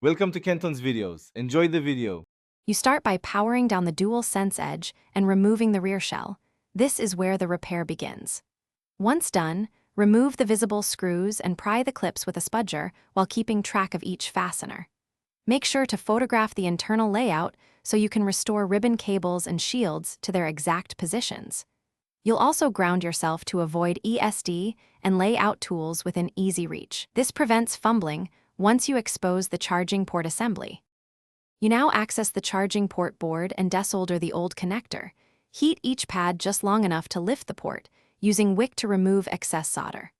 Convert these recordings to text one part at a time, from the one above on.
Welcome to Kenton's videos. Enjoy the video. You start by powering down the Dualsense edge and removing the rear shell. This is where the repair begins. Once done, remove the visible screws and pry the clips with a spudger while keeping track of each fastener. Make sure to photograph the internal layout so you can restore ribbon cables and shields to their exact positions. You'll also ground yourself to avoid ESD and lay out tools within easy reach. This prevents fumbling once you expose the charging port assembly. You now access the charging port board and desolder the old connector. Heat each pad just long enough to lift the port, using wick to remove excess solder.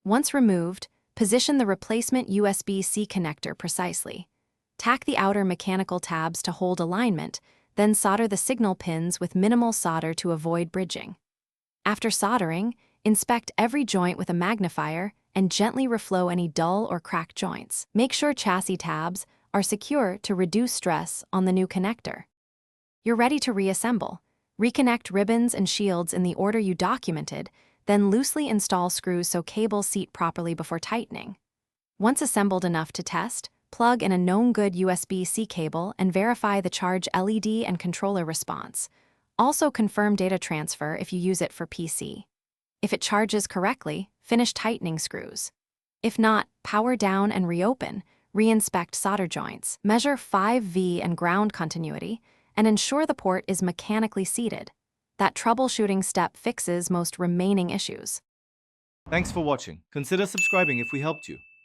Once removed, position the replacement USB-C connector precisely. Tack the outer mechanical tabs to hold alignment, then solder the signal pins with minimal solder to avoid bridging. After soldering, inspect every joint with a magnifier and gently reflow any dull or cracked joints. Make sure chassis tabs are secure to reduce stress on the new connector. You're ready to reassemble. Reconnect ribbons and shields in the order you documented, then loosely install screws so cables seat properly before tightening. Once assembled enough to test, plug in a known good USB-C cable and verify the charge LED and controller response. Also confirm data transfer if you use it for PC. If it charges correctly, finish tightening screws. If not, power down and reopen. Reinspect solder joints. Measure 5V and ground continuity, and ensure the port is mechanically seated. That troubleshooting step fixes most remaining issues. Thanks for watching. Consider subscribing if we helped you.